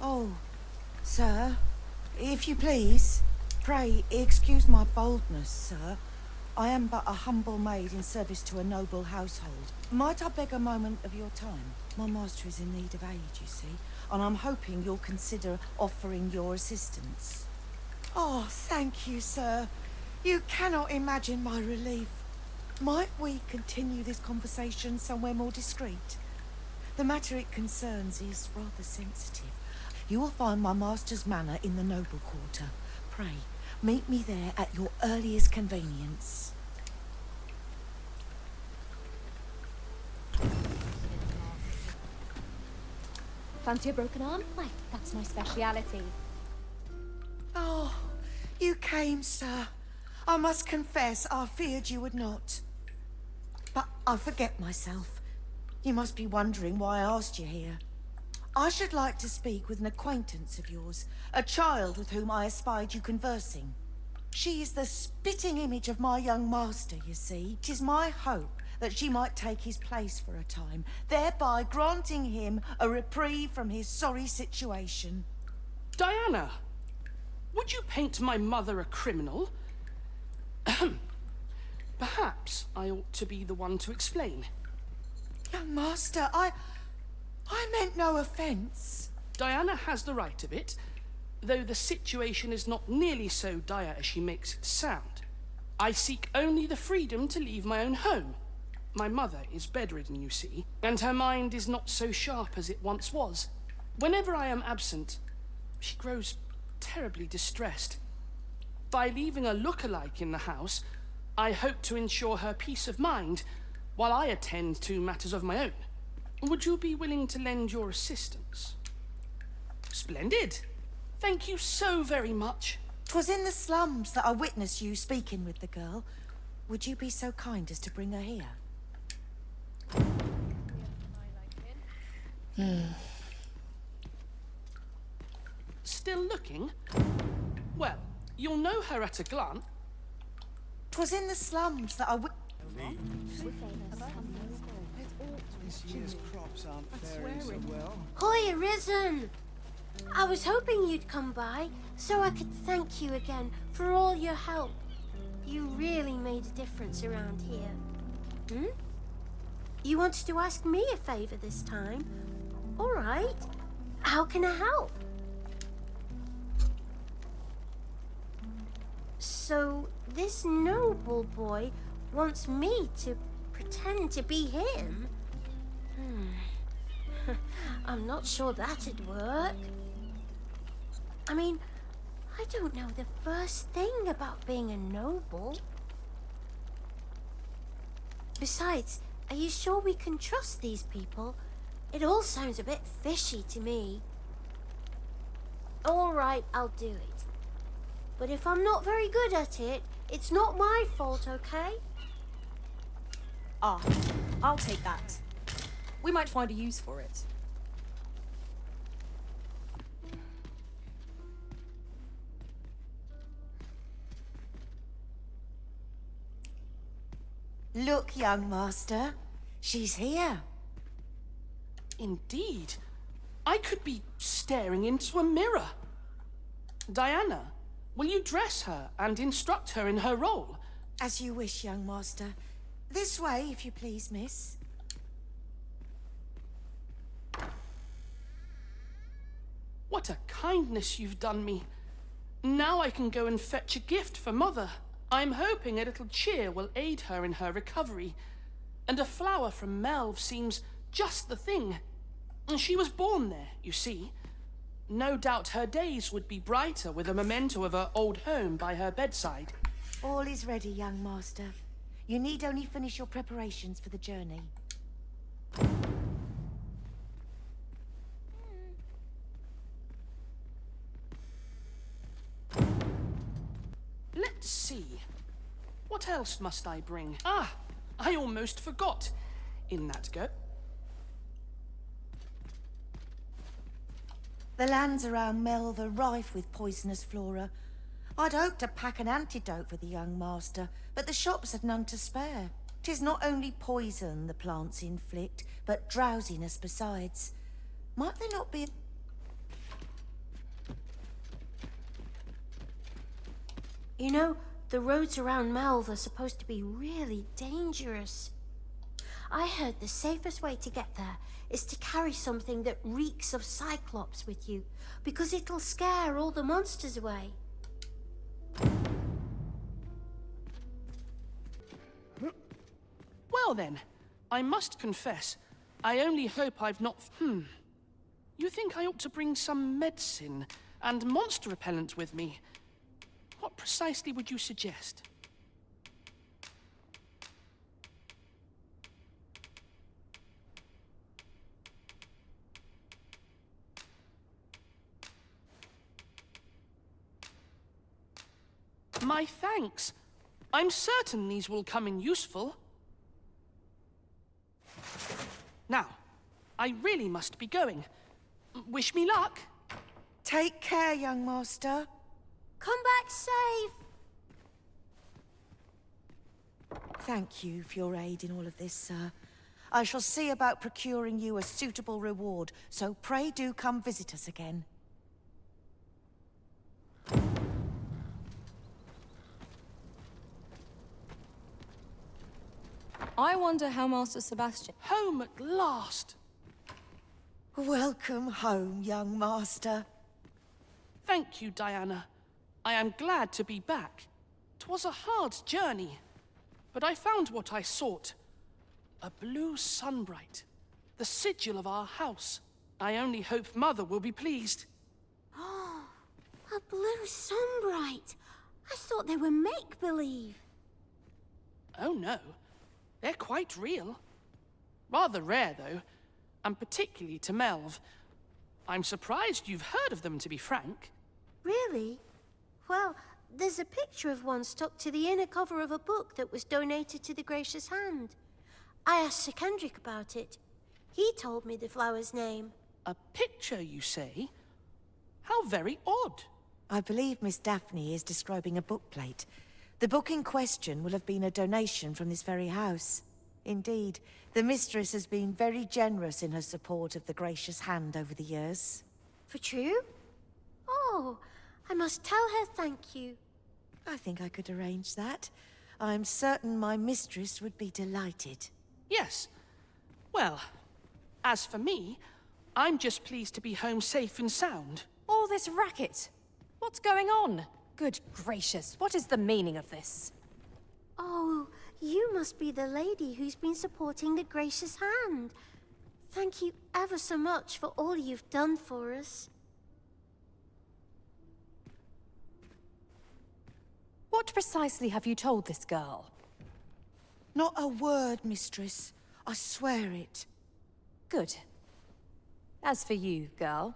Oh, sir, if you please, pray excuse my boldness, sir. I am but a humble maid in service to a noble household. Might I beg a moment of your time? My master is in need of aid, you see, and I'm hoping you'll consider offering your assistance. Oh, thank you, sir. You cannot imagine my relief. Might we continue this conversation somewhere more discreet? The matter it concerns is rather sensitive. You will find my master's manor in the noble quarter. Pray, meet me there at your earliest convenience. Fancy a broken arm? Why, that's my speciality. Oh, you came, sir. I must confess, I feared you would not. But I forget myself. You must be wondering why I asked you here. I should like to speak with an acquaintance of yours, a child with whom I espied you conversing. She is the spitting image of my young master, you see. 'Tis my hope that she might take his place for a time, thereby granting him a reprieve from his sorry situation. Diana, would you paint my mother a criminal? Perhaps I ought to be the one to explain. Young master, I meant no offence. Diana has the right of it, though the situation is not nearly so dire as she makes it sound. I seek only the freedom to leave my own home. My mother is bedridden, you see, and her mind is not so sharp as it once was. Whenever I am absent, she grows terribly distressed. By leaving a look-alike in the house, I hope to ensure her peace of mind while I attend to matters of my own. Would you be willing to lend your assistance? Splendid. Thank you so very much. 'Twas in the slums that I witnessed you speaking with the girl. Would you be so kind as to bring her here? Still looking? Well, you'll know her at a glance. 'Twas in the slums that I This year's crops aren't faring so well. Hoy, Arisen! I was hoping you'd come by so I could thank you again for all your help. You really made a difference around here. You wanted to ask me a favor this time? All right. How can I help? So, this noble boy wants me to pretend to be him? I'm not sure that'd work. I mean, I don't know the first thing about being a noble. Besides, are you sure we can trust these people? It all sounds a bit fishy to me. All right, I'll do it. But if I'm not very good at it, it's not my fault, okay? Ah, I'll take that. We might find a use for it. Look, young master. She's here. Indeed. I could be staring into a mirror. Diana, will you dress her and instruct her in her role? As you wish, young master. This way, if you please, miss. What a kindness you've done me. Now I can go and fetch a gift for Mother. I'm hoping a little cheer will aid her in her recovery. And a flower from Melv seems just the thing. She was born there, you see. No doubt her days would be brighter with a memento of her old home by her bedside. All is ready, young master. You need only finish your preparations for the journey. Let's see. What else must I bring? Ah, I almost forgot. In that go. The lands around Melv are rife with poisonous flora. I'd hoped to pack an antidote for the young master, but the shops had none to spare. 'Tis not only poison the plants inflict, but drowsiness besides. Might there not be... You know, the roads around Melve are supposed to be really dangerous. I heard the safest way to get there is to carry something that reeks of Cyclops with you, because it'll scare all the monsters away. Well then, I must confess, I only hope I've not... You think I ought to bring some medicine and monster repellent with me? What precisely would you suggest? My thanks. I'm certain these will come in useful. Now, I really must be going. Wish me luck. Take care, young master. Come back safe! Thank you for your aid in all of this, sir. I shall see about procuring you a suitable reward, so pray do come visit us again. I wonder how Master Sebastian... Home at last. Welcome home, young master. Thank you, Diana. I am glad to be back. 'Twas a hard journey, but I found what I sought. A blue sunbright, the sigil of our house. I only hope Mother will be pleased. Oh, a blue sunbright. I thought they were make-believe. Oh no, they're quite real. Rather rare, though, and particularly to Melve. I'm surprised you've heard of them, to be frank. Really? Well, there's a picture of one stuck to the inner cover of a book that was donated to the Gracious Hand. I asked Sir Kendrick about it. He told me the flower's name. A picture, you say? How very odd. I believe Miss Daphne is describing a bookplate. The book in question will have been a donation from this very house. Indeed, the mistress has been very generous in her support of the Gracious Hand over the years. For true? Oh, I must tell her thank you. I think I could arrange that. I'm certain my mistress would be delighted. Yes. Well, as for me, I'm just pleased to be home safe and sound. All this racket. What's going on? Good gracious, what is the meaning of this? Oh, you must be the lady who's been supporting the Gracious Hand. Thank you ever so much for all you've done for us. What precisely have you told this girl? Not a word, mistress. I swear it. Good. As for you, girl,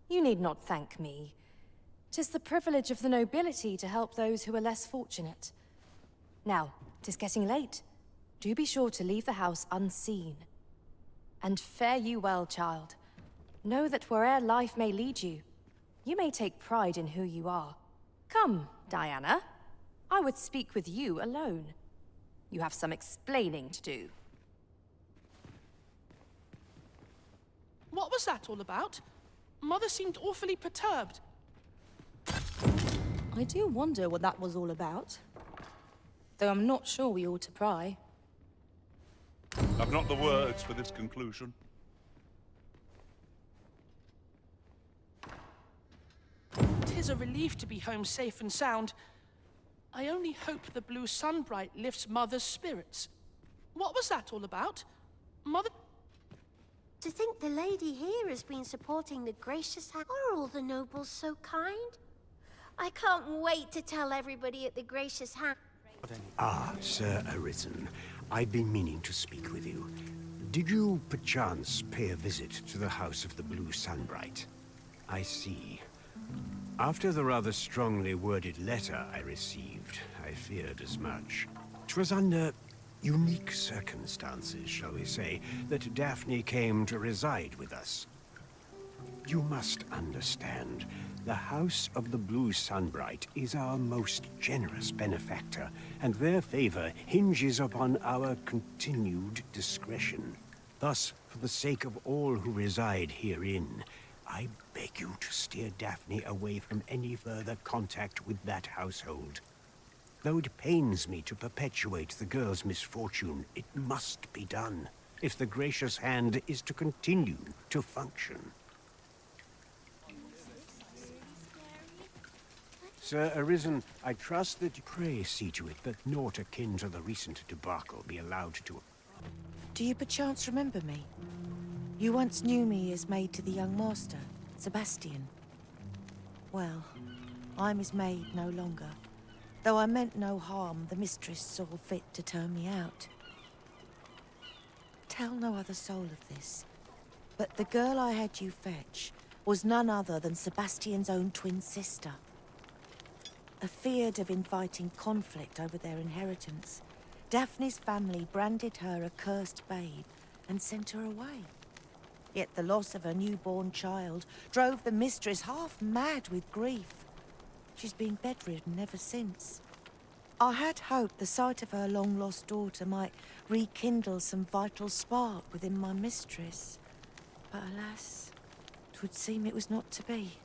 you need not thank me. 'Tis the privilege of the nobility to help those who are less fortunate. Now, 'tis getting late. Do be sure to leave the house unseen. And fare you well, child. Know that where'er life may lead you, you may take pride in who you are. Come, Diana. I would speak with you alone. You have some explaining to do. What was that all about? Mother seemed awfully perturbed. I do wonder what that was all about. Though I'm not sure we ought to pry. I've not the words for this conclusion. 'Tis a relief to be home safe and sound. I only hope the blue sunbright lifts Mother's spirits. What was that all about? Mother... To think the lady here has been supporting the Gracious Hand. Are all the nobles so kind? I can't wait to tell everybody at the Gracious Hand. Ah, Sir Arisen. I've been meaning to speak with you. Did you, perchance, pay a visit to the House of the Blue Sunbright? I see. After the rather strongly worded letter I received, I feared as much. 'Twas under unique circumstances, shall we say, that Daphne came to reside with us. You must understand, the House of the Blue Sunbright is our most generous benefactor, and their favor hinges upon our continued discretion. Thus, for the sake of all who reside herein, I beg you to steer Daphne away from any further contact with that household. Though it pains me to perpetuate the girl's misfortune, it must be done if the gracious hand is to continue to function. Sir Arisen, I trust that you pray see to it that naught akin to the recent debacle be allowed to... Do you perchance remember me? You once knew me as maid to the young master, Sebastian. Well, I'm his maid no longer. Though I meant no harm, the mistress saw fit to turn me out. Tell no other soul of this, but the girl I had you fetch was none other than Sebastian's own twin sister. Afeared of inviting conflict over their inheritance, Daphne's family branded her a cursed babe and sent her away. Yet the loss of her newborn child drove the mistress half mad with grief. She's been bedridden ever since. I had hoped the sight of her long-lost daughter might rekindle some vital spark within my mistress. But alas, 'twould seem it was not to be.